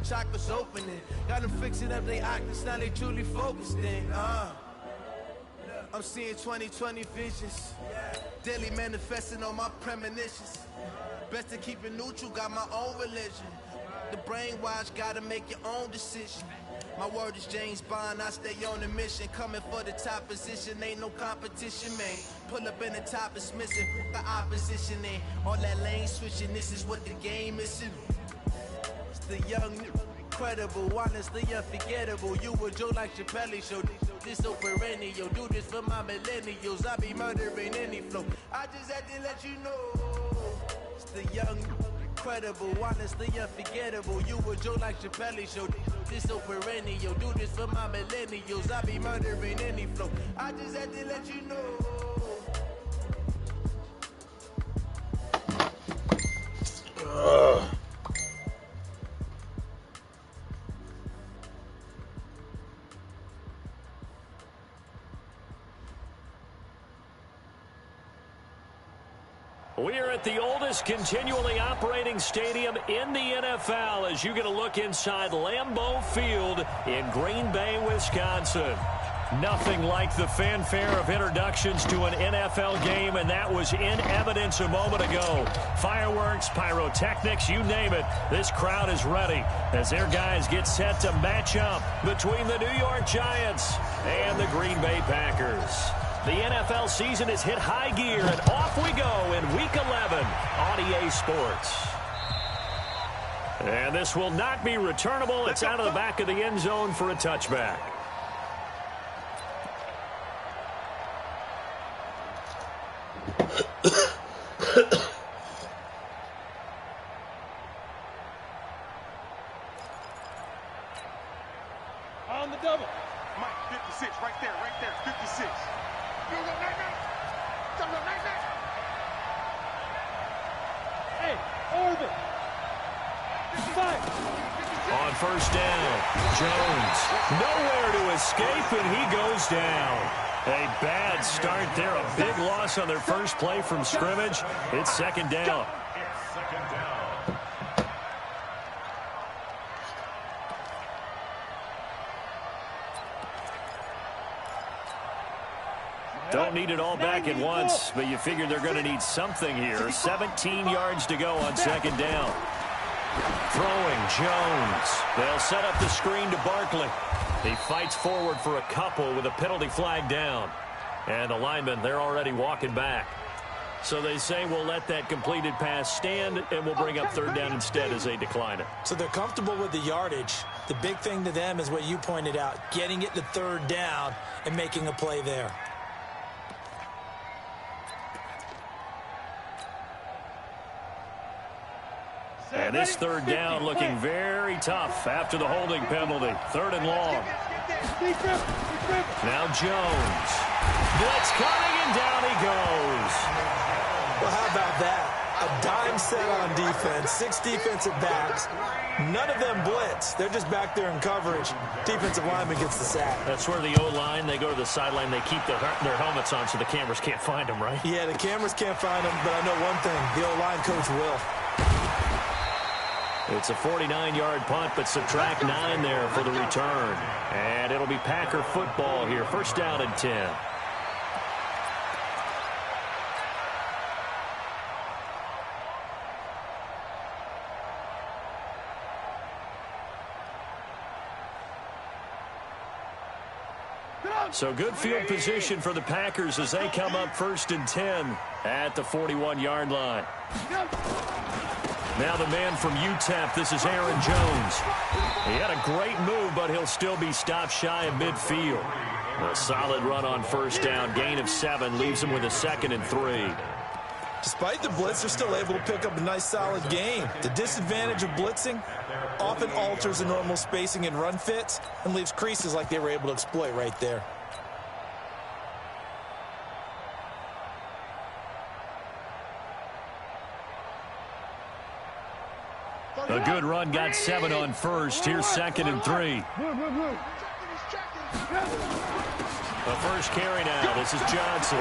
chakras opening. Got them fixing up they octaves, now they truly focused in. I'm seeing 20/20 visions. Daily manifesting on my premonitions. Best to keep it neutral, got my own religion. The brainwash, gotta make your own decision. My word is James Bond, I stay on a mission. Coming for the top position, ain't no competition, man. Pull up in the top, it's missing, the opposition ain't. All that lane switching, this is what the game is. It's the young, incredible, honestly unforgettable. You a Joe like Chappelle show. This so perennial, do this for my millennials. I be murdering any flow. I just had to let you know. It's the young, incredible, honestly unforgettable. You a Joe like Chappelle show. This so perennial, do this for my millennials. I be murdering any flow. I just had to let you know. We are at the oldest continually operating stadium in the NFL as you get a look inside Lambeau Field in Green Bay, Wisconsin. Nothing like the fanfare of introductions to an NFL game, and that was in evidence a moment ago. Fireworks, pyrotechnics, you name it. This crowd is ready as their guys get set to match up between the New York Giants and the Green Bay Packers. The NFL season has hit high gear, and off we go in Week 11 on EA Sports. And this will not be returnable. It's out of the back of the end zone for a touchback. On the double. Mike, 56, right there, 56. Hey, Orbit. 55. On first down, Jones nowhere to escape, and he goes down. A bad start there, a big loss on their first play from scrimmage. It's second down. Don't need it all back at once, but you figure they're going to need something here. 17 yards to go on second down. Throwing Jones. They'll set up the screen to Barkley. He fights forward for a couple with a penalty flag down. And the linemen, they're already walking back. So they say we'll let that completed pass stand, and we'll bring up third down instead as they decline it. So they're comfortable with the yardage. The big thing to them is what you pointed out, getting it to third down and making a play there. And this third down looking very tough after the holding penalty. Third and long. Now Jones. Blitz coming, and down he goes. Well, how about that? A dime set on defense, 6 defensive backs. None of them blitz. They're just back there in coverage. Defensive lineman gets the sack. That's where the O-line, they go to the sideline, they keep their helmets on so the cameras can't find them, right? Yeah, the cameras can't find them, but I know one thing. The O-line coach will. It's a 49-yard punt, but subtract 9 there for the return. And it'll be Packer football here. First down and 10. So good field position for the Packers as they come up first and 10 at the 41-yard line. Now the man from UTEP, this is R.N.O. Jones. He had a great move, but he'll still be stopped shy of midfield. A solid run on first down, gain of 7, leaves him with a 2nd and 3. Despite the blitz, they're still able to pick up a nice, solid gain. The disadvantage of blitzing often alters the normal spacing and run fits and leaves creases like they were able to exploit right there. A good run, got 7 on first. Here's 2nd and 3. The first carry now. This is Johnson.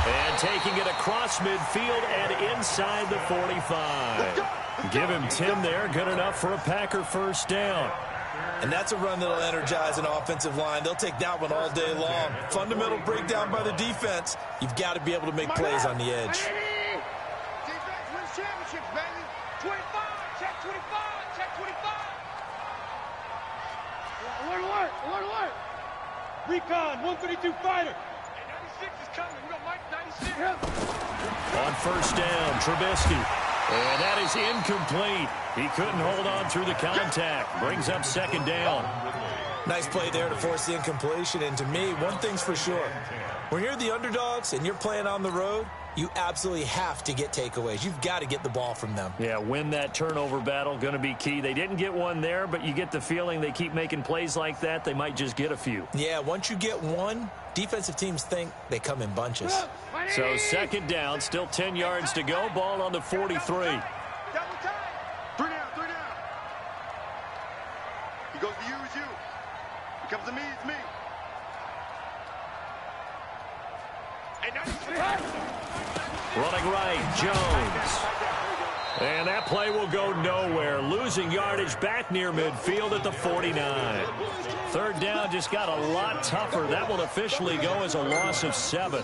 And taking it across midfield and inside the 45. Give him 10 there. Good enough for a Packer first down. And that's a run that'll energize an offensive line. They'll take that one all day long. Fundamental breakdown by the defense. You've got to be able to make plays on the edge. Defense wins championships, baby. 25, check 25, check 25. Alert. Recon, 132 fighter. Hey, 96 is coming. We got Mike 96. On first down, Trubisky. And that is incomplete. He couldn't hold on through the contact. Brings up second down. Nice play there to force the incompletion. And to me, one thing's for sure. When you're the underdogs and you're playing on the road, you absolutely have to get takeaways. You've got to get the ball from them. Yeah, win that turnover battle, going to be key. They didn't get one there, but you get the feeling they keep making plays like that, they might just get a few. Yeah, once you get one, defensive teams think they come in bunches. So second down, still 10 yards to go. Ball on the 43. Double time. 3 down. He goes to you, it's you. He comes to me, it's me. Hey, 96. Running right, Jones. And that play will go nowhere. Losing yardage back near midfield at the 49. Third down just got a lot tougher. That will officially go as a loss of 7.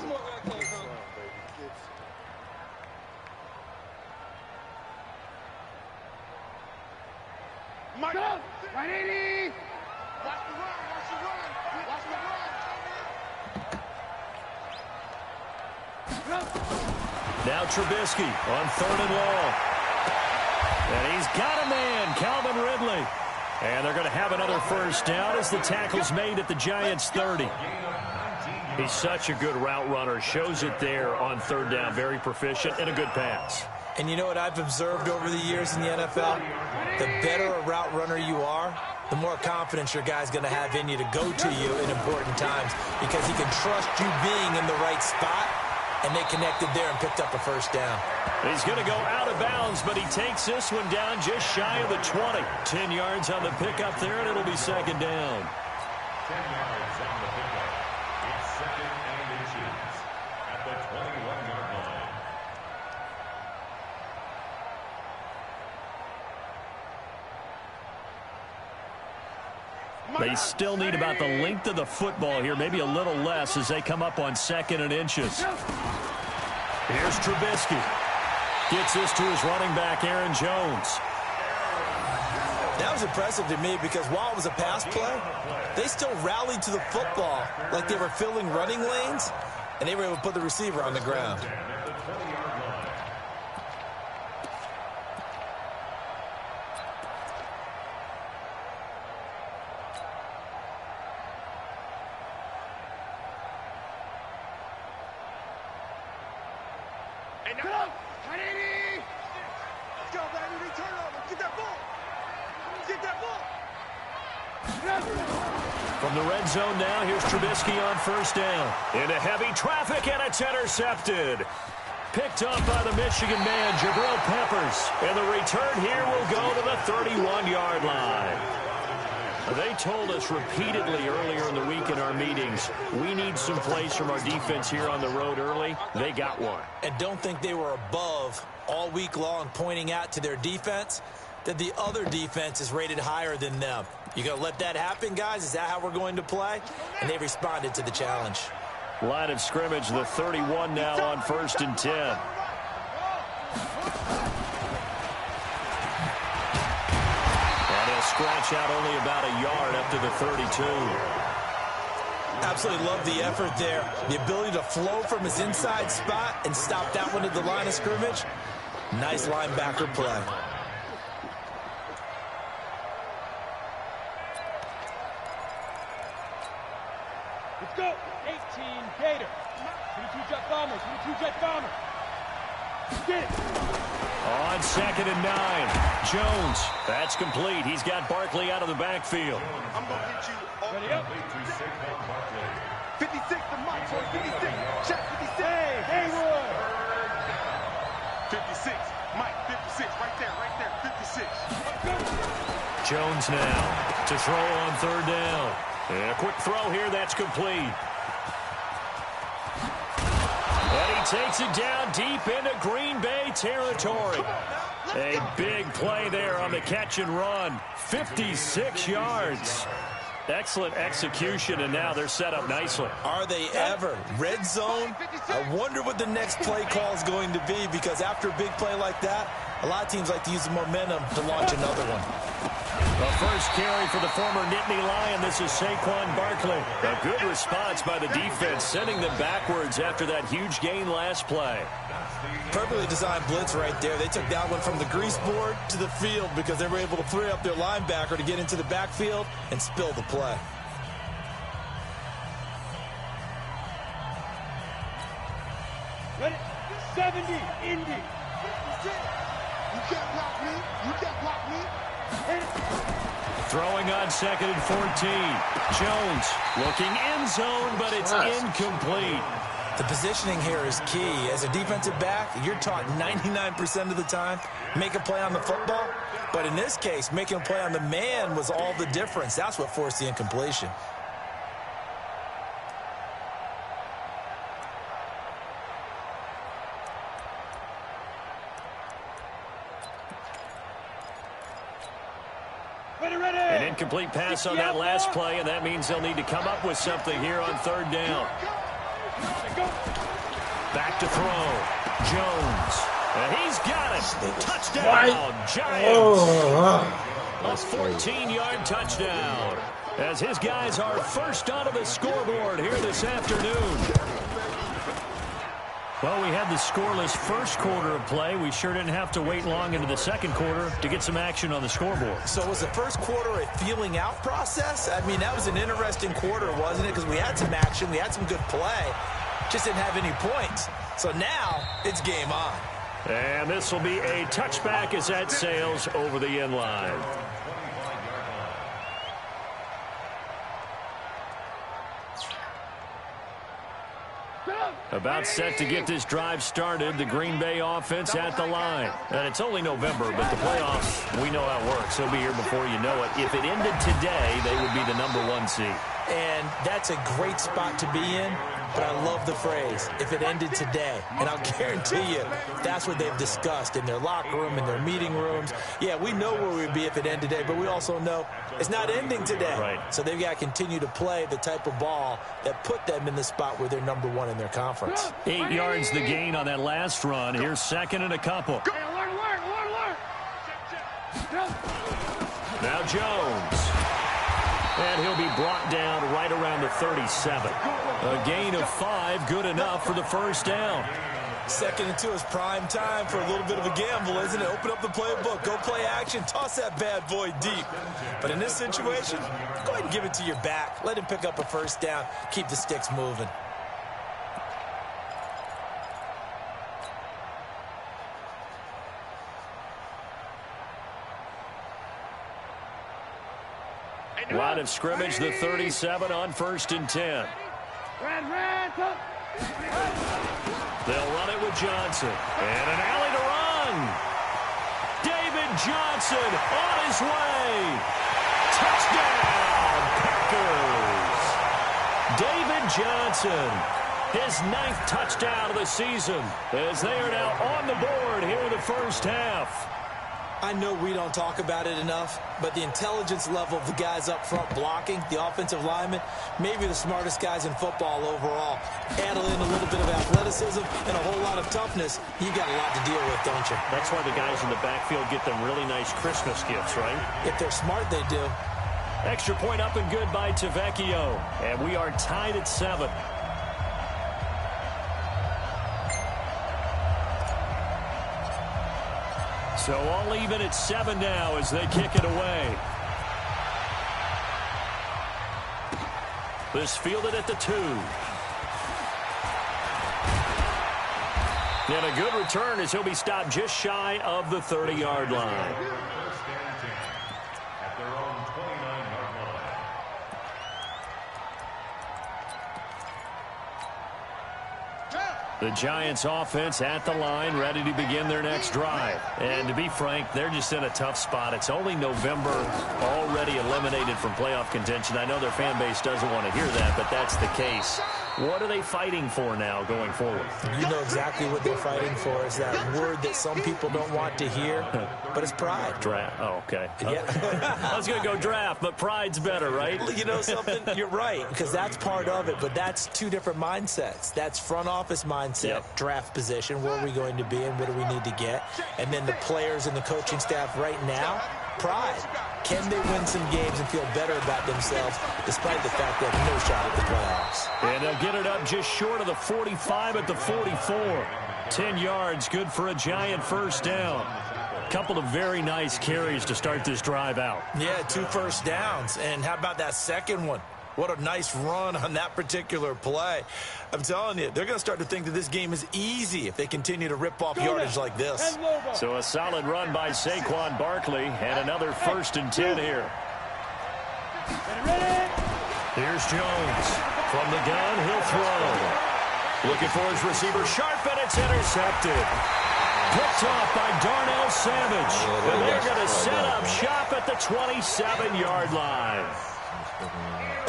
Mike. 180. Watch the run. Now Trubisky on 3rd and long. And he's got a man, Calvin Ridley. And they're going to have another first down as the tackle's made at the Giants' 30. He's such a good route runner. Shows it there on 3rd down. Very proficient and a good pass. And you know what I've observed over the years in the NFL? The better a route runner you are, the more confidence your guy's going to have in you to go to you in important times because he can trust you being in the right spot, and they connected there and picked up a first down. He's going to go out of bounds, but he takes this one down just shy of the 20. 10 yards on the pickup there, and it'll be second down. 10 yards on the pickup. It's second and inches at the 21-yard line. They still need about the length of the football here, maybe a little less as they come up on 2nd and inches. Here's Trubisky. Gets this to his running back, R.N.O. That was impressive to me because while it was a pass play, they still rallied to the football like they were filling running lanes, and they were able to put the receiver on the ground. From the red zone now, here's Trubisky on 1st down. Into heavy traffic, and it's intercepted. Picked up by the Michigan man, Jabril Peppers. And the return here will go to the 31-yard line. They told us repeatedly earlier in the week in our meetings, we need some plays from our defense here on the road early. They got one. And don't think they were above all week long pointing out to their defense that the other defense is rated higher than them. You going to let that happen, guys? Is that how we're going to play? And they responded to the challenge. Line of scrimmage, the 31 now on 1st and 10. And he'll scratch out only about a yard up to the 32. Absolutely love the effort there. The ability to flow from his inside spot and stop that one at the line of scrimmage. Nice linebacker play. Let's go. 18 Gator. 22 Jet Bomber. 22 Jet Bomber. Get it. On 2nd and 9. Jones. That's complete. He's got Barkley out of the backfield. I'm going to hit you. Ready up. 56 to Mike. 56. Check 56. Hey, Haywood. 56. Mike, 56. Right there. 56. Jones now to throw on 3rd down. And a quick throw here, that's complete. And he takes it down deep into Green Bay territory. A big play there on the catch and run. 56 yards. Excellent execution, and now they're set up nicely. Are they ever? Red zone? I wonder what the next play call is going to be, because after a big play like that, a lot of teams like to use the momentum to launch another one. The first carry for the former Nittany Lion. This is Saquon Barkley. A good response by the defense, sending them backwards after that huge gain last play. Perfectly designed blitz right there. They took that one from the grease board to the field because they were able to free up their linebacker to get into the backfield and spill the play. Ready? 70, Indy. You can't block me. You can't block me. Throwing on 2nd and 14. Jones looking end zone, but it's incomplete. The positioning here is key. As a defensive back, you're taught 99% of the time, make a play on the football. But in this case, making a play on the man was all the difference. That's what forced the incompletion. An incomplete pass on that last play, and that means they'll need to come up with something here on 3rd down. Back to throw. Jones. And he's got it. Touchdown, Giants. A 14-yard touchdown. As his guys are first onto the scoreboard here this afternoon. Well, we had the scoreless first quarter of play. We sure didn't have to wait long into the second quarter to get some action on the scoreboard. So was the first quarter a feeling out process? I mean, that was an interesting quarter, wasn't it? Because we had some action. We had some good play. Just didn't have any points. So now it's game on. And this will be a touchback as that sails over the end line. About set to get this drive started, the Green Bay offense at the line. And it's only November, but the playoffs, we know how it works. They'll be here before you know it. If it ended today, they would be the #1 seed. And that's a great spot to be in, but I love the phrase, if it ended today. And I'll guarantee you, that's what they've discussed in their locker room, in their meeting rooms. Yeah, we know where we'd be if it ended today, but we also know it's not ending today. Right. So they've got to continue to play the type of ball that put them in the spot where they're #1 in their conference. 8 yards the gain on that last run. Here's 2nd and a couple. Now Jones. And he'll be brought down right around the 37. A gain of 5, good enough for the first down. 2nd and 2 is prime time for a little bit of a gamble, isn't it? Open up the playbook, go play action, toss that bad boy deep. But in this situation, go ahead and give it to your back. Let him pick up a first down, keep the sticks moving. Line of scrimmage, the 37 on 1st and 10. They'll run it with Johnson. And an alley to run. David Johnson on his way. Touchdown, Packers. David Johnson, his 9th touchdown of the season, as they are now on the board here in the first half. I know we don't talk about it enough, but the intelligence level of the guys up front blocking, the offensive linemen, maybe the smartest guys in football overall. Add in a little bit of athleticism and a whole lot of toughness, you got a lot to deal with, don't you? That's why the guys in the backfield get them really nice Christmas gifts, right? If they're smart, they do. Extra point up and good by Tavecchio. And we are tied at 7. So all even at 7 now as they kick it away. This fielded at the 2. And a good return as he'll be stopped just shy of the 30-yard line. The Giants offense at the line, ready to begin their next drive. And to be frank, they're just in a tough spot. It's only November, already eliminated from playoff contention. I know their fan base doesn't want to hear that, but that's the case. What are they fighting for now going forward? You know exactly what they're fighting for. Is that word that some people don't want to hear, but it's pride. Draft. Oh, okay. Yeah. I was going to go draft, but pride's better, right? You know something? You're right, because that's part of it, but that's two different mindsets. That's front office mindset, draft position, where are we going to be and what do we need to get? And then the players and the coaching staff right now, pride. Can they win some games and feel better about themselves despite the fact they have no shot at the playoffs? And they'll get it up just short of the 45 at the 44. 10 yards, good for a giant first down. Couple of very nice carries to start this drive out. Yeah, 2 first downs. And how about that second one? What a nice run on that particular play. I'm telling you, they're going to start to think that this game is easy if they continue to rip off yardage like this. So a solid run by Saquon Barkley and another 1st and 10 here. Here's Jones. From the gun, he'll throw. Looking for his receiver, sharp, and it's intercepted. Picked off by R.N.O. Savage. And they're going to set up shop at the 27-yard line.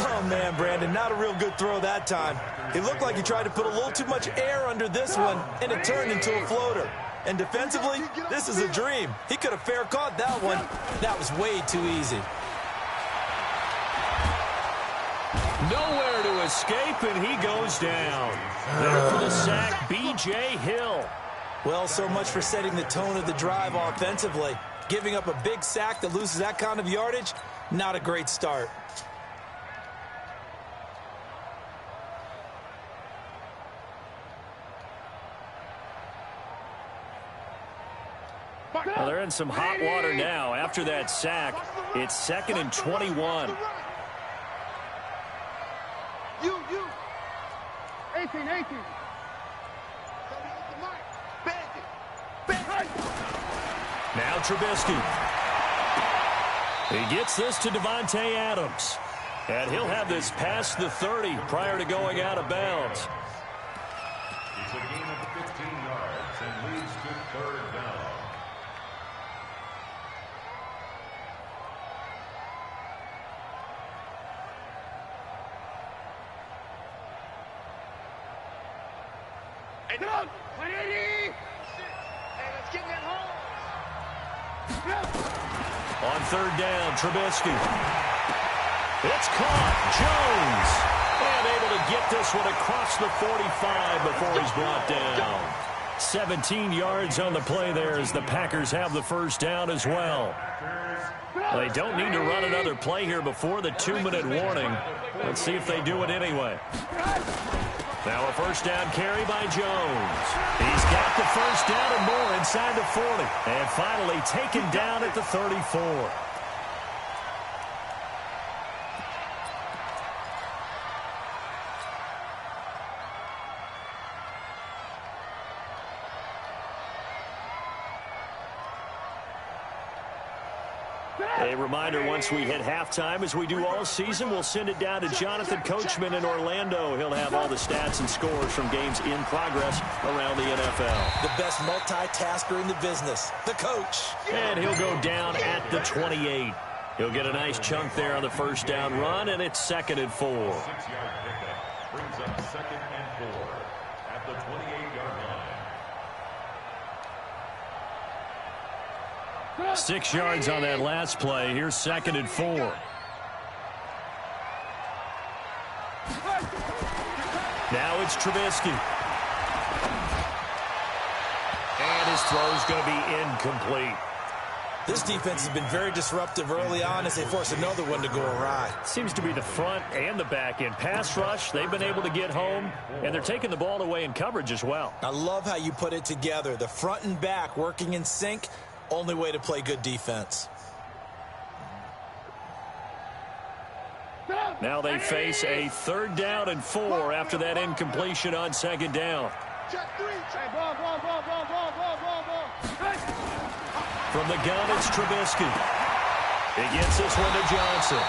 Oh, man, Brandon, not a real good throw that time. It looked like he tried to put a little too much air under this one, and it turned into a floater. And defensively, this is a dream. He could have fair caught that one. That was way too easy. Nowhere to escape, and he goes down. There for the sack, B.J. Hill. Well, so much for setting the tone of the drive offensively. Giving up a big sack that loses that kind of yardage, not a great start. Well, they're in some hot water now. After that sack, it's 2nd and 21. 18. Now Trubisky. He gets this to Devontae Adams. And he'll have this past the 30 prior to going out of bounds. It's a gain of 15 yards and leads to 3rd down. Hey, 180! Hey, let's get that home! On 3rd down, Trubisky. It's caught. Jones. And able to get this one across the 45 before he's brought down. 17 yards on the play there as the Packers have the first down as well. They don't need to run another play here before the 2-minute warning. Let's see if they do it anyway. Now a first down carry by Jones. He's got the first down and more inside the 40. And finally taken down at the 34. A reminder, once we hit halftime, as we do all season, we'll send it down to Jonathan Coachman in Orlando. He'll have all the stats and scores from games in progress around the NFL. The best multitasker in the business, the coach. And he'll go down at the 28. He'll get a nice chunk there on the first down run, and it's 2nd and 4. 6-yard pickup brings up 2nd and 4 at the 28-yard line. 6 yards on that last play. Here's 2nd and 4. Now it's Trubisky. And his throw's going to be incomplete. This defense has been very disruptive early on as they force another one to go awry. Seems to be the front and the back end. Pass rush, they've been able to get home, and they're taking the ball away in coverage as well. I love how you put it together. The front and back working in sync. Only way to play good defense. Now they face a 3rd down and 4 after that incompletion on 2nd down. From the gun, it's Trubisky. He gets this one to Johnson.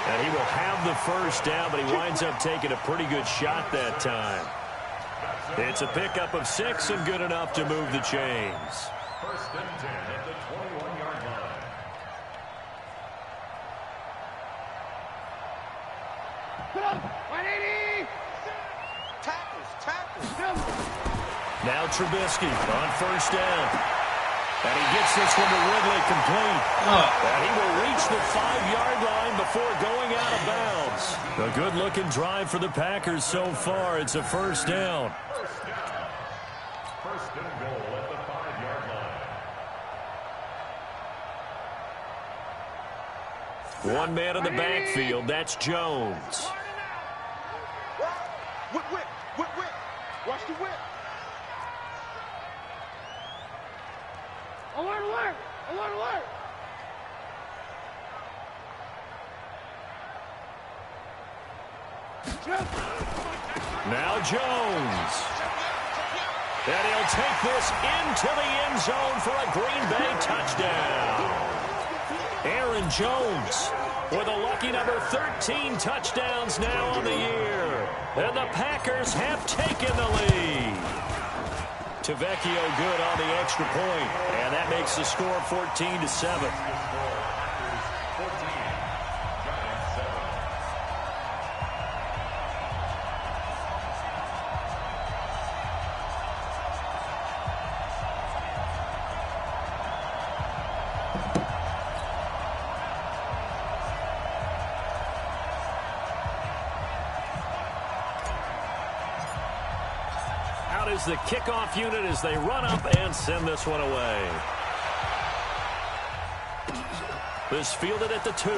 And he will have the first down, but he winds up taking a pretty good shot that time. It's a pickup of 6 and good enough to move the chains. 1st and 10 at the 21-yard line. Now Trubisky on first down. And he gets this one to Ridley complete. And he will reach the 5-yard line before going out of bounds. A good-looking drive for the Packers so far. It's a first down. First and goal at the 5-yard line. One man in the backfield. That's Jones. Whip. Watch the whip. Alert! Now Jones. And he'll take this into the end zone for a Green Bay touchdown. Aaron Jones with a lucky number 13 touchdowns now on the year. And the Packers have taken the lead. Tavecchio good on the extra point. And that makes the score 14-7. Is the kickoff unit as they run up and send this one away. This fielded at the 2.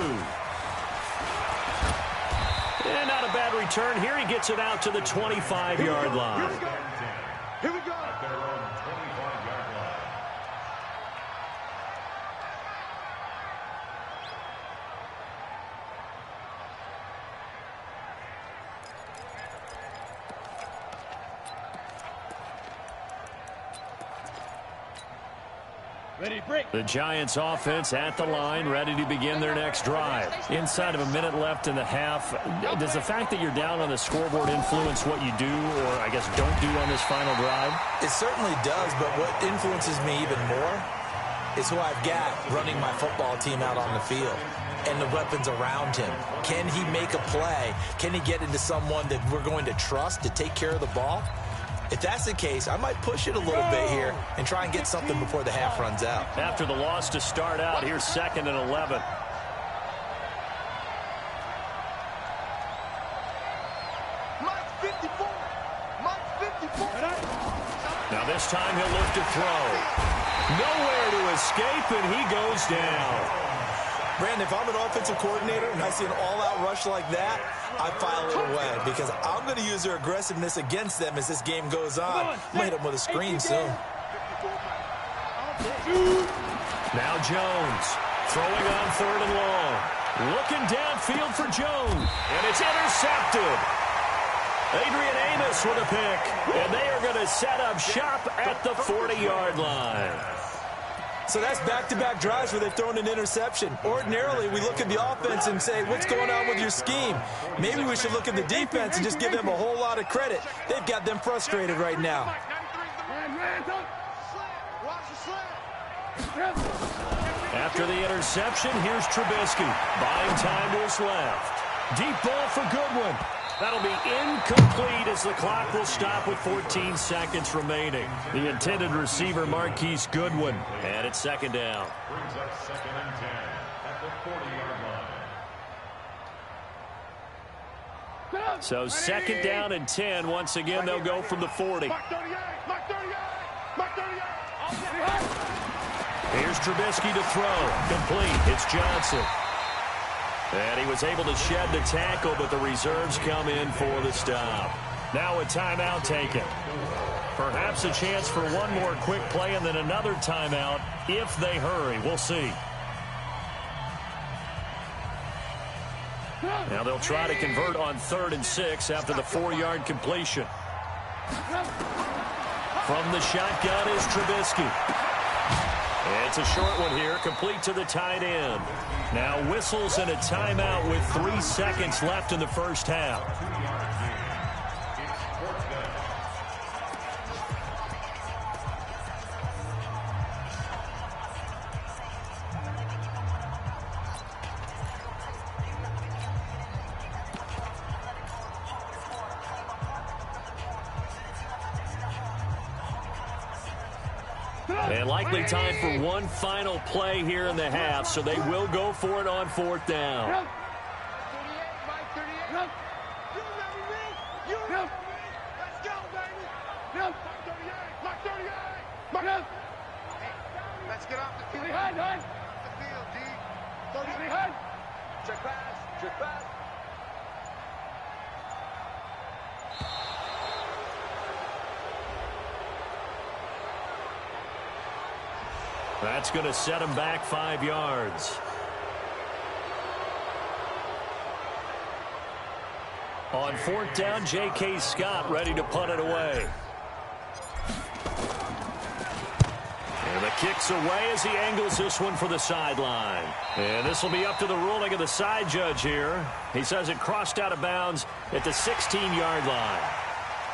And not a bad return. Here he gets it out to the 25-yard line. Here we go. At their own 25-yard line. Ready, break. The Giants offense at the line, ready to begin their next drive. Inside of a minute left in the half, does the fact that you're down on the scoreboard influence what you do or, I guess, don't do on this final drive? It certainly does, but what influences me even more is who I've got running my football team out on the field and the weapons around him. Can he make a play? Can he get into someone that we're going to trust to take care of the ball? If that's the case, I might push it a little bit here and try and get something before the half runs out. After the loss to start out, here's 2nd and 11. Mike 54. Now this time he'll look to throw. Nowhere to escape, and he goes down. Brandon, if I'm an offensive coordinator and I see an all-out rush like that, I file it away because I'm going to use their aggressiveness against them as this game goes on. I'm going to hit them with a screen soon. Now Jones throwing on 3rd and long. Looking downfield for Jones, and it's intercepted. Adrian Amos with a pick, and they are going to set up shop at the 40-yard line. So that's back-to-back drives where they've thrown an interception. Ordinarily, we look at the offense and say, what's going on with your scheme? Maybe we should look at the defense and just give them a whole lot of credit. They've got them frustrated right now. After the interception, here's Trubisky. Buying time to his left. Deep ball for Goodwin. That'll be incomplete as the clock will stop with 14 seconds remaining. The intended receiver, Marquise Goodwin. And it's 2nd down. Brings up 2nd and 10 at the 40-yard line. So 2nd down and 10. Once again, they'll go from the 40. Here's Trubisky to throw. Complete. It's Johnson. And he was able to shed the tackle, but the reserves come in for the stop. Now a timeout taken. Perhaps a chance for one more quick play and then another timeout if they hurry. We'll see. Now they'll try to convert on 3rd and 6 after the 4-yard completion. From the shotgun is Trubisky. It's a short one here, complete to the tight end. Now whistles and a timeout with 3 seconds left in the first half. And likely time for one final play here in the half, so they will go for it on 4th down. Let's get off the field. D. 30. Check pass. Check pass. That's going to set him back 5 yards. On 4th down, J.K. Scott ready to punt it away. And the kick's away as he angles this one for the sideline. And this will be up to the ruling of the side judge here. He says it crossed out of bounds at the 16-yard line.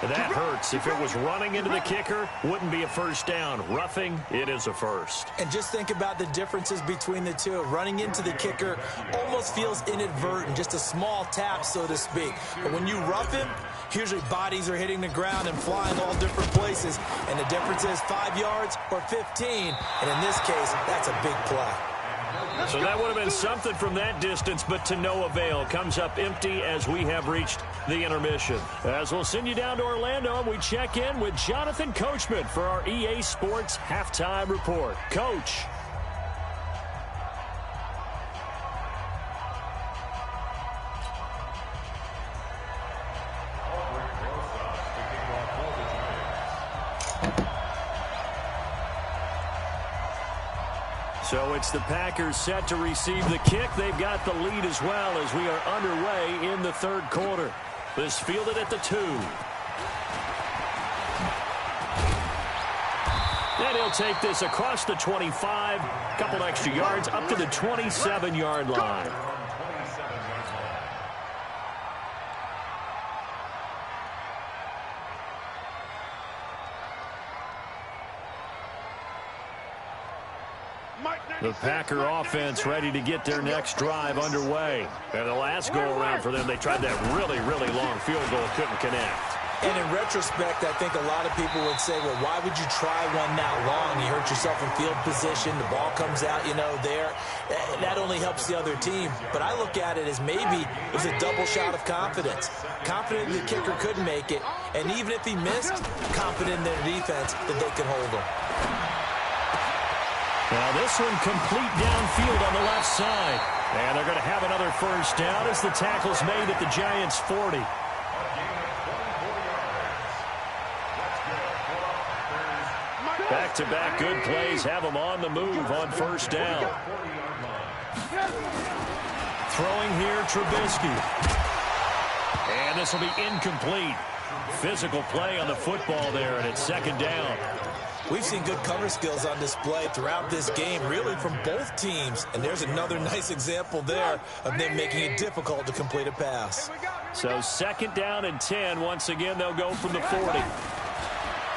That hurts. If it was running into the kicker, wouldn't be a first down. Roughing, it is a first. And just think about the differences between the two. Running into the kicker almost feels inadvertent, just a small tap, so to speak. But when you rough him, usually bodies are hitting the ground and flying all different places. And the difference is 5 yards or 15. And in this case, that's a big play. So that would have been something from that distance, but to no avail. Comes up empty as we have reached the intermission. As we'll send you down to Orlando, and we check in with Jonathan Coachman for our EA Sports Halftime Report. Coach. So it's the Packers set to receive the kick. They've got the lead as well as we are underway in the 3rd quarter. This fielded at the 2. And he'll take this across the 25, couple extra yards up to the 27-yard line. The Packer offense ready to get their next drive underway. And the last go-around for them, they tried that really, really long field goal, couldn't connect. And in retrospect, I think a lot of people would say, well, why would you try one that long? You hurt yourself in field position. The ball comes out, there. That only helps the other team. But I look at it as maybe it was a double shot of confidence. Confident the kicker couldn't make it. And even if he missed, confident in their defense that they could hold him. Now this one complete downfield on the left side. And they're going to have another first down as the tackle's made at the Giants' 40. Back-to-back good plays have them on the move on first down. Throwing here, Trubisky. And this will be incomplete. Physical play on the football there, and it's 2nd down. We've seen good cover skills on display throughout this game, really from both teams. And there's another nice example there of them making it difficult to complete a pass. So 2nd down and 10. Once again, they'll go from the 40.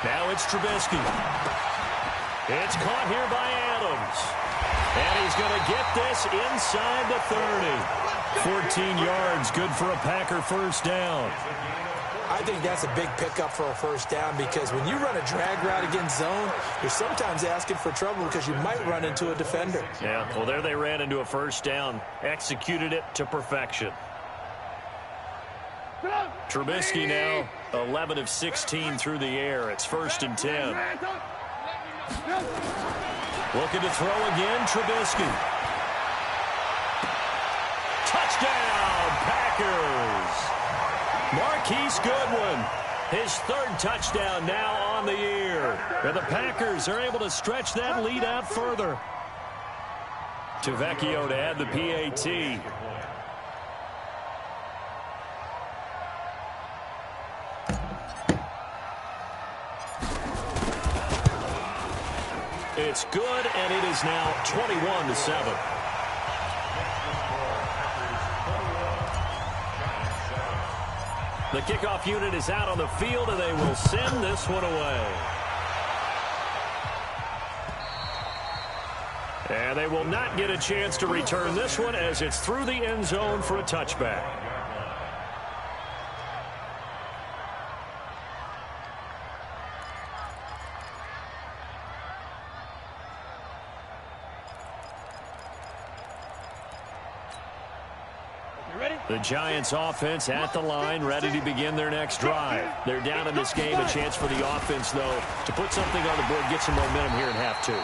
Now it's Trubisky. It's caught here by Adams. And he's going to get this inside the 30. 14 yards, good for a Packer first down. I think that's a big pickup for a first down because when you run a drag route against zone, you're sometimes asking for trouble because you might run into a defender. Yeah, well, there they ran into a first down, executed it to perfection. Trubisky now 11 of 16 through the air. It's 1st and 10. Looking to throw again, Trubisky. Touchdown, Packers! Marquise Goodwin, his 3rd touchdown now on the year. And the Packers are able to stretch that lead out further. To Vecchio to add the PAT. It's good, and it is now 21-7. The kickoff unit is out on the field, and they will send this one away. And they will not get a chance to return this one as it's through the end zone for a touchback. The Giants offense at the line, ready to begin their next drive. They're down in this game. A chance for the offense, though, to put something on the board, get some momentum here in half two.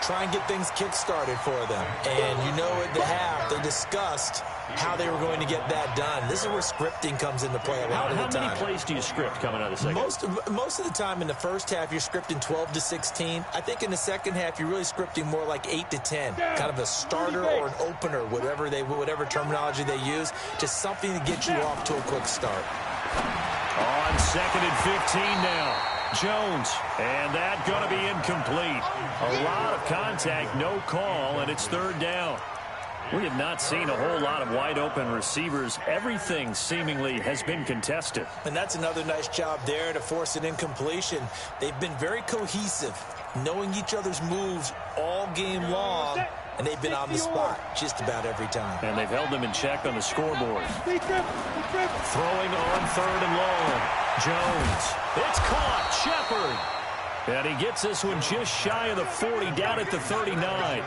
Try and get things kick-started for them. And you know at the half, they discussed how they were going to get that done. This is where scripting comes into play a lot of the time. How many plays do you script coming out of the second? Most of the time in the first half, you're scripting 12 to 16. I think in the second half, you're really scripting more like 8 to 10. Kind of a starter or an opener, whatever terminology they use, just something to get you off to a quick start. On 2nd and 15 now. Jones, and that going to be incomplete. A lot of contact, no call, and it's 3rd down. We have not seen a whole lot of wide-open receivers. Everything seemingly has been contested. And that's another nice job there to force an incompletion. They've been very cohesive, knowing each other's moves all game long, and they've been on the spot just about every time. And they've held them in check on the scoreboard. Throwing on 3rd and long. Jones. It's caught. Shepard. And he gets this one just shy of the 40, down at the 39.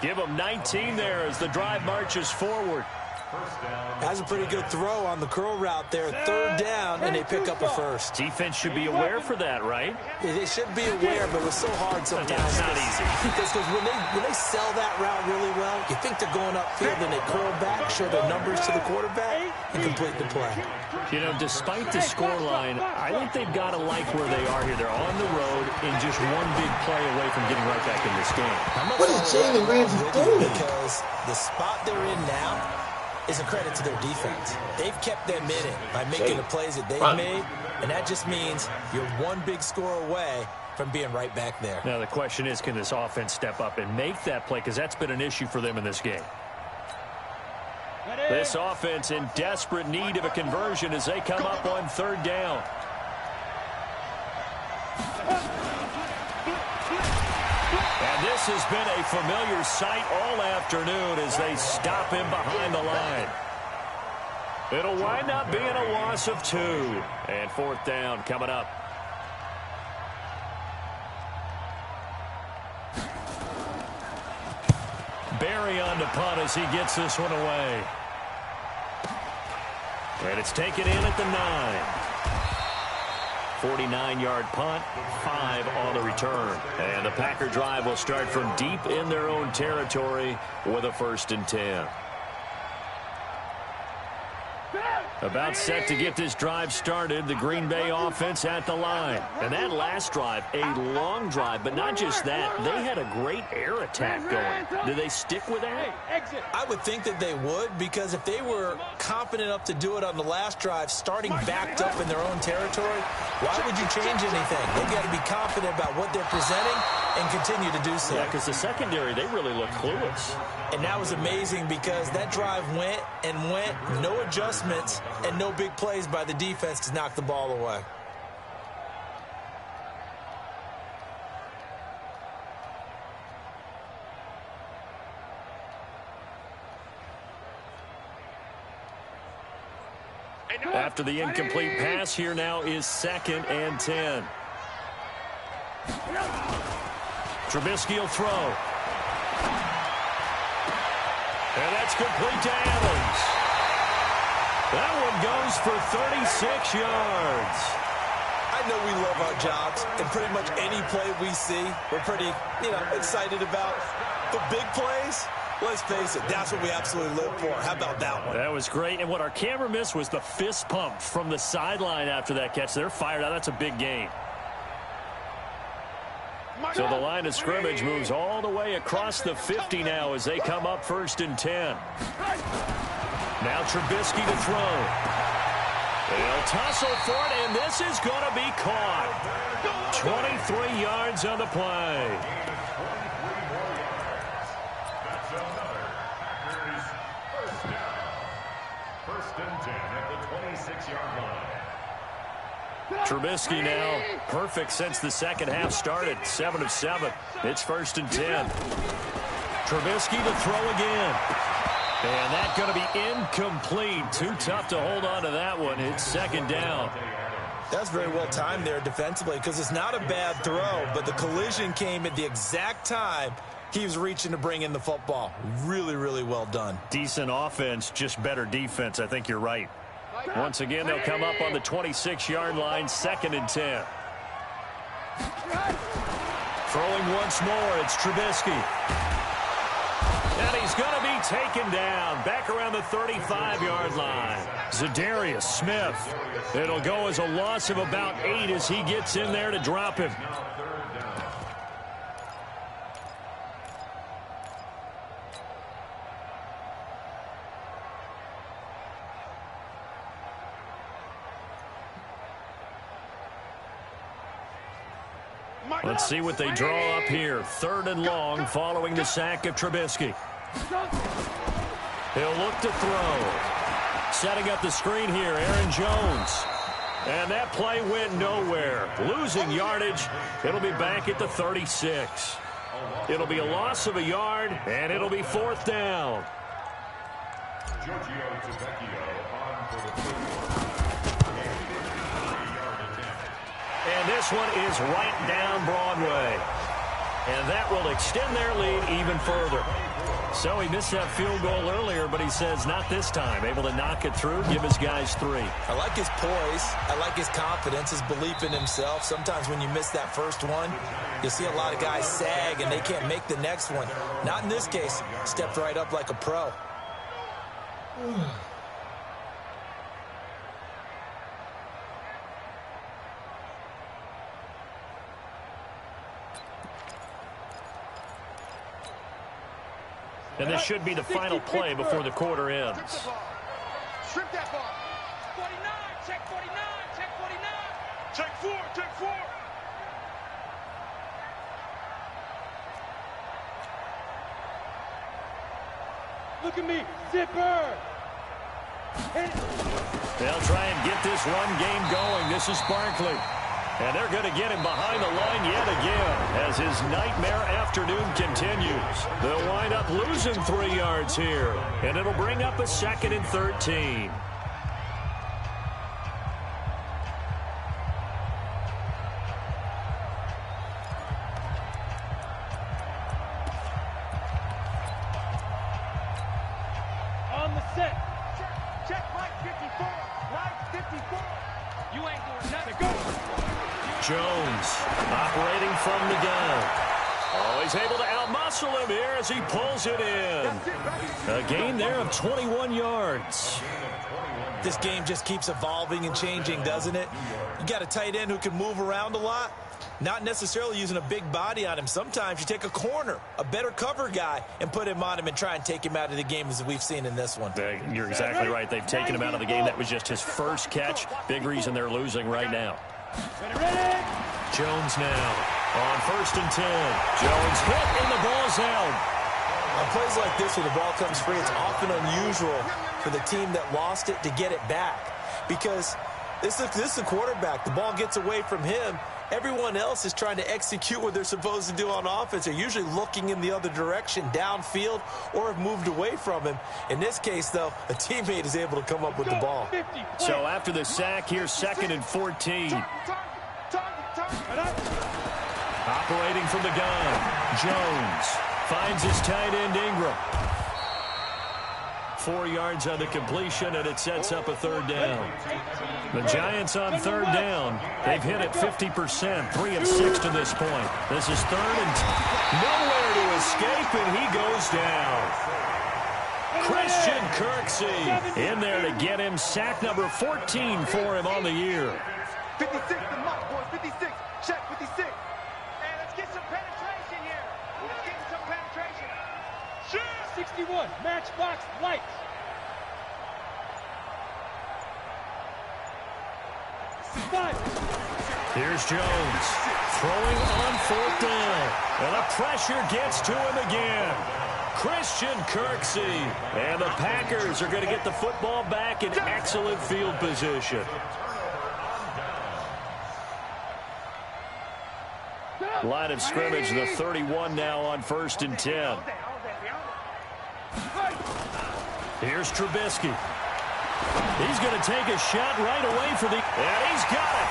Give him 19 there as the drive marches forward. That's a pretty good throw on the curl route there. 3rd down, and they pick up a first. Defense should be aware for that, right? They should be aware, but it's so hard sometimes. It's not easy. Because when they sell that route really well, you think they're going upfield, and they curl back, show their numbers to the quarterback, and complete the play. You know, despite the scoreline, I think they've got to like where they are here. They're on the road and just one big play away from getting right back in this game. What is Jalen Ramsey doing? Because the spot they're in now is a credit to their defense. They've kept them in it by making the plays that they've made, and that just means you're one big score away from being right back there. Now, the question is, can this offense step up and make that play? Because that's been an issue for them in this game. This offense in desperate need of a conversion as they come up on 3rd down. And this has been a familiar sight all afternoon as they stop him behind the line. It'll wind up being a loss of 2. And 4th down coming up. Barry on the punt as he gets this one away. And it's taken in at the 9. 49-yard punt, 5 on the return. And the Packer drive will start from deep in their own territory with a 1st and 10. About set to get this drive started, the Green Bay offense at the line. And that last drive, a long drive, but not just that. They had a great air attack going. Do they stick with that? I would think that they would, because if they were confident enough to do it on the last drive, starting backed up in their own territory, why would you change anything? They've got to be confident about what they're presenting and continue to do so. Yeah, because the secondary, they really look clueless. And that was amazing because that drive went and went, no adjustments, and no big plays by the defense to knock the ball away. After the incomplete pass, here now is 2nd and 10. Trubisky will throw. And that's complete to Adams. That one goes for 36 yards. I know we love our jobs, and pretty much any play we see, we're pretty, excited about. The big plays, let's face it, that's what we absolutely live for. How about that one? That was great, and what our camera missed was the fist pump from the sideline after that catch. They're fired out. That's a big gain. So the line of scrimmage moves all the way across the 50 now as they come up 1st and 10. Now Trubisky to throw. They'll tussle for it, and this is going to be caught. 23 yards on the play. That's another Packers first down. 1st and 10 at the 26-yard line. Trubisky now perfect since the second half started. 7 of 7. It's 1st and 10. Trubisky to throw again. And that's going to be incomplete. Too tough to hold on to that one. It's 2nd down. That's very well timed there defensively because it's not a bad throw, but the collision came at the exact time He was reaching to bring in the football. Really, really well done. Decent offense, just better defense. I think you're right. Once again, they'll come up on the 26-yard line, 2nd and 10. Throwing once more, it's Trubisky. And he's going to be taken down back around the 35-yard line. Zadarius Smith. It'll go as a loss of about 8 as he gets in there to drop him. Let's see what they draw up here. 3rd and long following the sack of Trubisky. He'll look to throw. Setting up the screen here, Aaron Jones. And that play went nowhere. Losing yardage. It'll be back at the 36. It'll be a loss of a yard, and it'll be 4th down. And this one is right down Broadway. And that will extend their lead even further. So he missed that field goal earlier, but he says not this time. Able to knock it through, give his guys 3. I like his poise. I like his confidence, his belief in himself. Sometimes when you miss that first one, you'll see a lot of guys sag and they can't make the next one. Not in this case. Stepped right up like a pro. And this should be the final play before the quarter ends. Strip that ball. 49, check 49, check 49. Check 4, check 4. Look at me, zipper. They'll try and get this run game going. This is Barkley. And they're going to get him behind the line yet again as his nightmare afternoon continues. They'll wind up losing 3 yards here. And it'll bring up a 2nd and 13. On the set. Check right 54. Right 54. You ain't doing nothing. Go. Jones operating from the gun. Oh, he's able to outmuscle him here as he pulls it in. A gain there of 21 yards. This game just keeps evolving and changing, doesn't it? You got a tight end who can move around a lot. Not necessarily using a big body on him. Sometimes you take a corner, a better cover guy, and put him on him and try and take him out of the game as we've seen in this one. You're exactly right. They've taken him out of the game. That was just his first catch. Big reason they're losing right now. Jones now on 1st and 10. Jones hit and the ball's out. On plays like this where the ball comes free, it's often unusual for the team that lost it to get it back. Because this is the quarterback. The ball gets away from him. Everyone else is trying to execute what they're supposed to do on offense. They're usually looking in the other direction, downfield, or have moved away from him. In this case, though, a teammate is able to come up with the ball. So after the sack, here's 2nd and 14. Operating from the gun, Jones finds his tight end Ingram. 4 yards on the completion, and it sets up a 3rd down. The Giants on 3rd down. They've hit it 50%, 3 of 6 to this point. This is 3rd and nowhere to escape, and he goes down. Christian Kirksey in there to get him. Sack number 14 for him on the year. 56 to mark, boys. 56. Check 56. And let's get some penetration here. Let's get some penetration. 61, matchbox lights. Here's Jones throwing on 4th down. And the pressure gets to him again. Christian Kirksey. And the Packers are going to get the football back in excellent field position. Line of scrimmage, the 31 now on 1st and 10. Here's Trubisky. He's going to take a shot right away for the... And he's got it.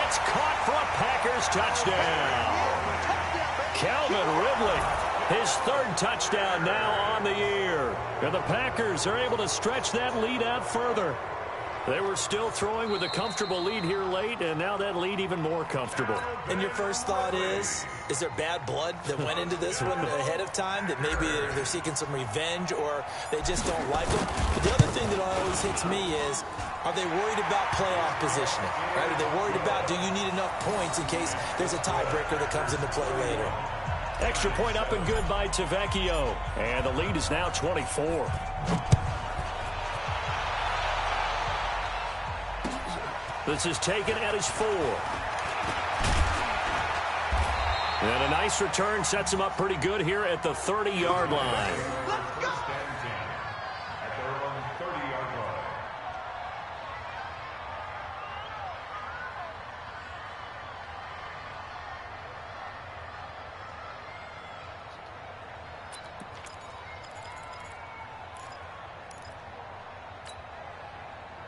It's caught for a Packers touchdown. Calvin Ridley His third touchdown now on the year. And the Packers are able to stretch that lead out further. They were still throwing with a comfortable lead here late, and now that lead even more comfortable. And your first thought is there bad blood that went into this one ahead of time, that maybe they're seeking some revenge or they just don't like them? But the other thing that always hits me is, are they worried about playoff positioning? Right? Are they worried about, do you need enough points in case there's a tiebreaker that comes into play later? Extra point up and good by Tavecchio. And the lead is now 24. This is taken at his 4. And a nice return sets him up pretty good here at the 30-yard line. First and 10 at their own 30-yard line.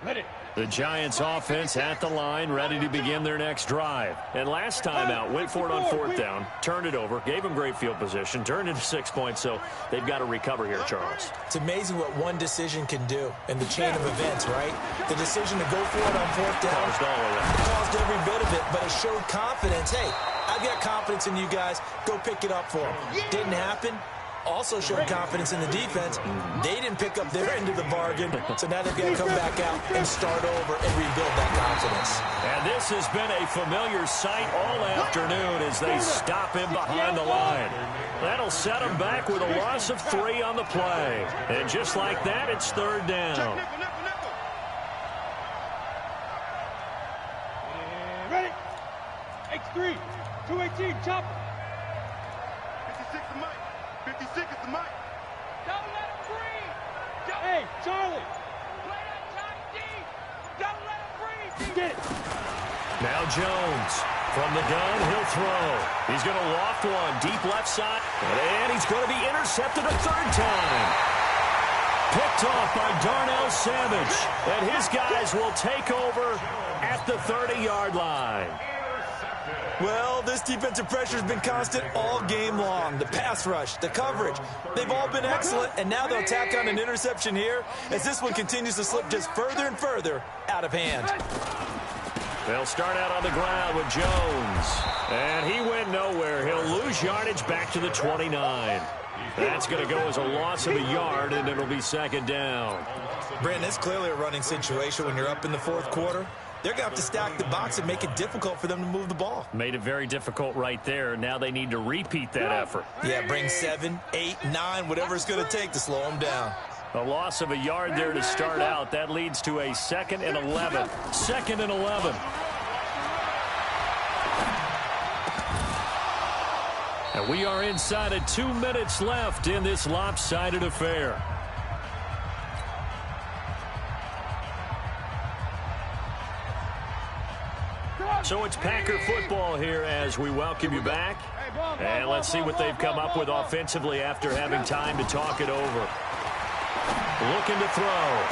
Let it. The Giants offense at the line, ready to begin their next drive. And last time out, went for it on 4th down, turned it over, gave them great field position, turned into 6 points, so they've got to recover here, Charles. It's amazing what one decision can do in the chain of events, right? The decision to go for it on 4th down caused every bit of it, but it showed confidence. Hey, I've got confidence in you guys. Go pick it up for them. Didn't happen. Also showed confidence in the defense. They didn't pick up their end of the bargain, so now they've got to come back out and start over and rebuild that confidence. And this has been a familiar sight all afternoon as they stop him behind the line. That'll set him back with a loss of 3 on the play. And just like that, it's 3rd down. Ready. X3. 218. Chopper. 56 to Mike. 56 is the Mike. Don't let him breathe. Hey, Charlie. Play that tight D. Don't let him breathe. Get it. Now Jones from the gun. He'll throw. He's going to loft one deep left side. And he's going to be intercepted a 3rd time. Picked off by Darnell Savage. And his guys will take over at the 30-yard line. Well, this defensive pressure has been constant all game long. The pass rush, the coverage, they've all been excellent, and now they'll tack on an interception here as this one continues to slip just further and further out of hand. They'll start out on the ground with Jones, and he went nowhere. He'll lose yardage back to the 29. That's going to go as a loss of a yard, and it'll be 2nd down. Brandon, it's clearly a running situation when you're up in the 4th quarter. They're going to have to stack the box and make it difficult for them to move the ball. Made it very difficult right there. Now they need to repeat that effort. Yeah, bring 7, 8, 9, whatever it's going to take to slow them down. A loss of a yard there to start out. That leads to a 2nd and 11. 2nd and 11. And we are inside of 2 minutes left in this lopsided affair. So it's Packer football here as we welcome you back. And let's see what they've come up with offensively after having time to talk it over. Looking to throw.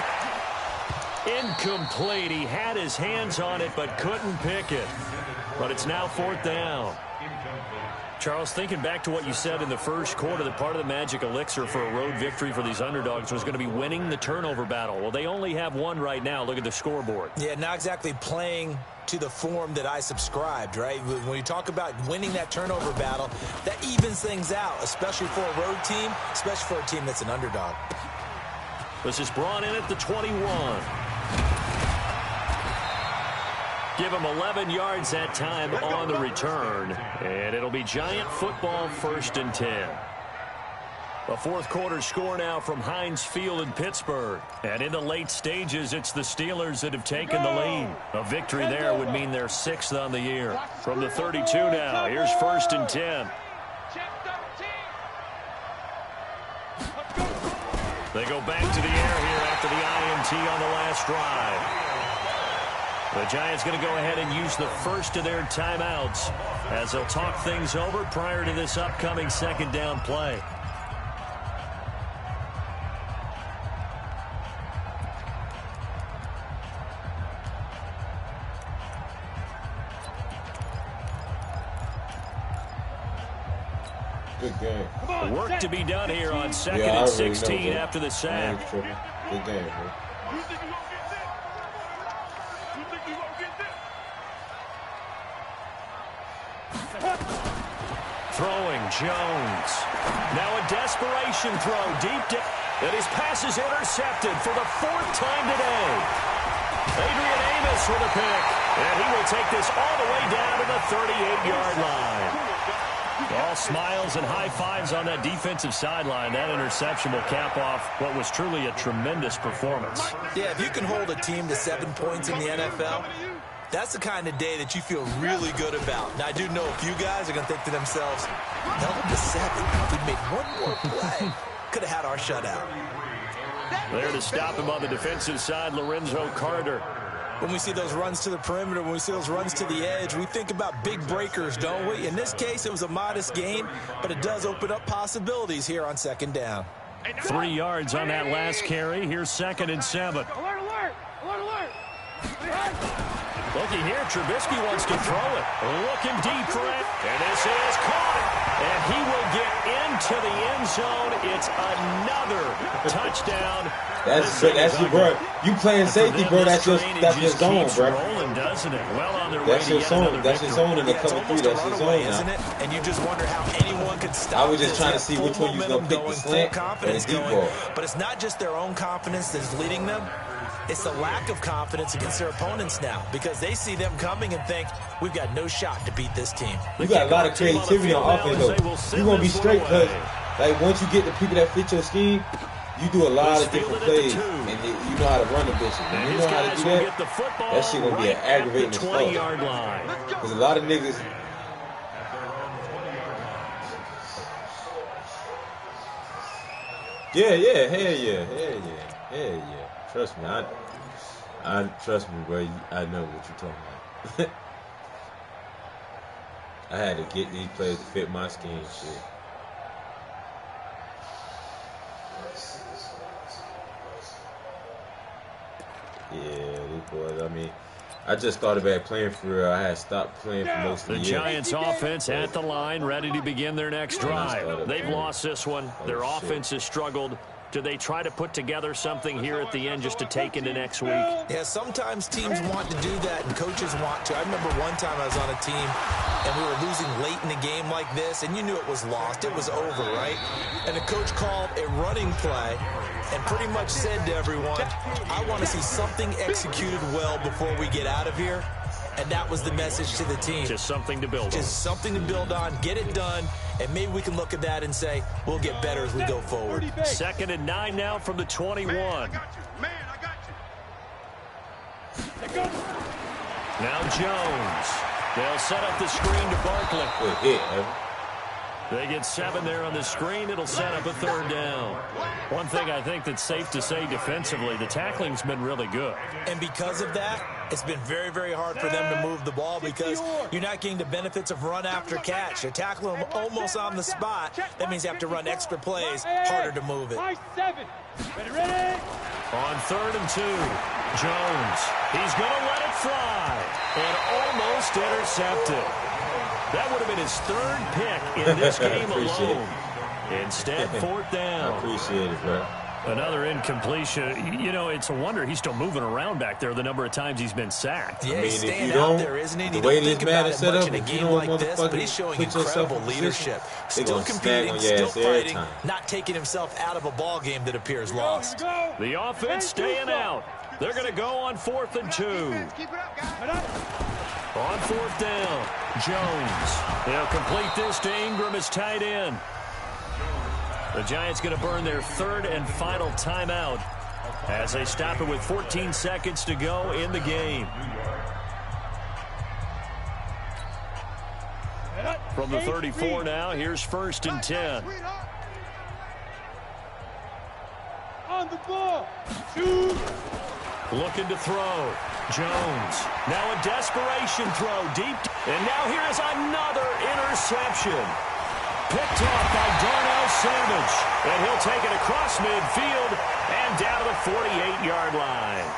Incomplete. He had his hands on it but couldn't pick it. But it's now 4th down. Charles, thinking back to what you said in the first quarter, that part of the magic elixir for a road victory for these underdogs was going to be winning the turnover battle. Well, they only have one right now. Look at the scoreboard. Yeah, not exactly playing to the form that I subscribed, right? When you talk about winning that turnover battle, that evens things out, especially for a road team, especially for a team that's an underdog. This is brought in at the 21. Give him 11 yards that time on the return. And it'll be Giant football 1st and 10. A 4th quarter score now from Heinz Field in Pittsburgh. And in the late stages, it's the Steelers that have taken the lead. A victory there would mean they're 6th on the year. From the 32 now, here's 1st and 10. They go back to the air here after the INT on the last drive. The Giants going to go ahead and use the first of their timeouts as they'll talk things over prior to this upcoming 2nd down play. Good game. Work to be done here on 2nd and 16 after the sack. Good game, bro. Throwing Jones. Now a desperation throw deep down. And his pass is intercepted for the 4th time today. Adrian Amos with a pick. And he will take this all the way down to the 38-yard line. All smiles and high fives on that defensive sideline. That interception will cap off what was truly a tremendous performance. Yeah, if you can hold a team to 7 points in the NFL, that's the kind of day that you feel really good about. Now, I do know a few guys are going to think to themselves, held them to 7. If we made one more play, could have had our shutout. There to stop him on the defensive side, Lorenzo Carter. When we see those runs to the perimeter, when we see those runs to the edge, we think about big breakers, don't we? In this case, it was a modest gain, but it does open up possibilities here on 2nd down. 3 yards on that last carry. Here's 2nd and 7. Alert, alert! Alert, alert! Looky here, Trubisky wants to throw it. Looking deep for it, and this is caught. And he will get into the end zone. It's another touchdown. That's your bro. You playing safety, bro. That's your zone, bro. Rolling, doesn't it? Well on their that's way your to zone. That's your zone in the cover 3. That's your zone isn't now. it? And you just wonder how anyone could stop. I was just trying to see which one you was gonna pick, the slant or the deep ball. But it's not just their own confidence that's leading them. It's the lack of confidence against their opponents now, because they see them coming and think, we've got no shot to beat this team. You got a lot of creativity on offense, though. You're going to be straight because, like, once you get the people that fit your scheme, you do a lot of different plays, and you know how to run the bitches. When you know how to do that, that shit going to be an aggravating stuff. Because a lot of niggas... Yeah, hell yeah. Trust me, I trust me, bro. I know what you're talking about. I had to get these players to fit my scheme, shit. Yeah, these boys. I mean, I just started back playing for real. I had stopped playing for most of the year. The Giants offense at the line, ready to begin their next drive. They've lost this one. Their offense has struggled. Do they try to put together something here at the end just to take into next week? Yeah, sometimes teams want to do that and coaches want to. I remember one time I was on a team and we were losing late in the game like this, and you knew it was lost. It was over, right? And the coach called a running play and pretty much said to everyone, I want to see something executed well before we get out of here. And that was the message to the team. Just something to build on. Just something to build on, get it done, and maybe we can look at that and say, we'll get better as we go forward. 2nd and 9 now from the 21. Man, I got you. Now Jones. They'll set up the screen to Barkley. Good hit, Evan. They get 7 there on the screen. It'll set up a 3rd down. One thing I think that's safe to say defensively, the tackling's been really good. And because of that, it's been very, very hard for them to move the ball because you're not getting the benefits of run after catch. You're tackling them almost on the spot. That means you have to run extra plays, harder to move it. Ready. On 3rd and 2, Jones. He's going to let it fly and almost intercepted. That would have been his 3rd pick in this game alone. Instead, 4th down. I appreciate it, bro. Another incompletion. You know, it's a wonder he's still moving around back there the number of times he's been sacked. Yeah, I mean, he's if staying you don't, out there, isn't he? the way this man is set up, in a if you game don't like this, but he's showing incredible leadership. Still competing, still fighting, not taking himself out of a ball game that appears lost. The offense staying out. They're going to go on 4th and 2. On 4th down, Jones. They'll complete this to Ingram as tight end. The Giants going to burn their 3rd and final timeout as they stop it with 14 seconds to go in the game. From the 34 now, here's 1st and 10. On the ball. Shoot. Looking to throw. Jones. Now a desperation throw deep. And now here is another interception. Picked off by Darnell Savage. And he'll take it across midfield and down to the 48-yard line.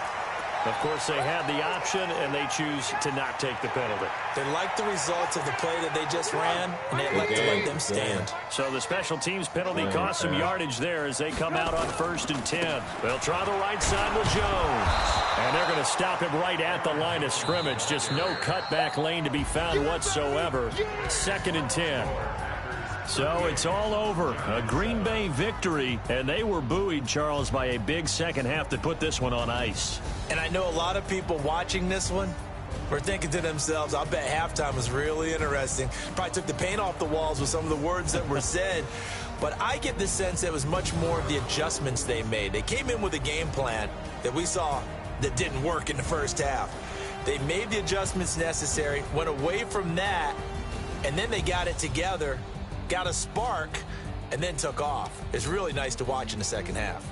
Of course, they had the option, and they choose to not take the penalty. They like the results of the play that they just ran, and they like to let them stand. So the special teams penalty cost some yardage there as they come out on 1st and 10. They'll try the right side with Jones. And they're going to stop him right at the line of scrimmage. Just no cutback lane to be found whatsoever. 2nd and 10. So it's all over. A Green Bay victory, and they were buoyed, Charles, by a big second half to put this one on ice. And I know a lot of people watching this one were thinking to themselves, I'll bet halftime was really interesting. Probably took the paint off the walls with some of the words that were said. But I get the sense that it was much more of the adjustments they made. They came in with a game plan that we saw that didn't work in the first half. They made the adjustments necessary, went away from that, and then they got it together, got a spark, and then took off. It's really nice to watch in the second half.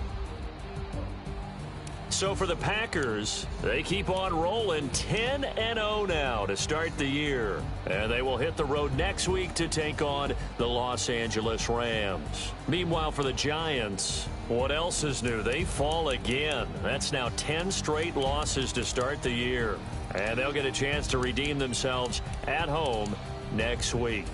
So for the Packers, they keep on rolling 10-0 now to start the year. And they will hit the road next week to take on the Los Angeles Rams. Meanwhile, for the Giants, what else is new? They fall again. That's now 10 straight losses to start the year. And they'll get a chance to redeem themselves at home next week.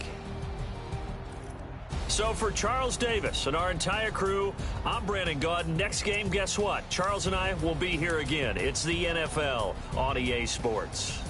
So for Charles Davis and our entire crew, I'm Brandon Gaudin. Next game, guess what? Charles and I will be here again. It's the NFL on EA Sports.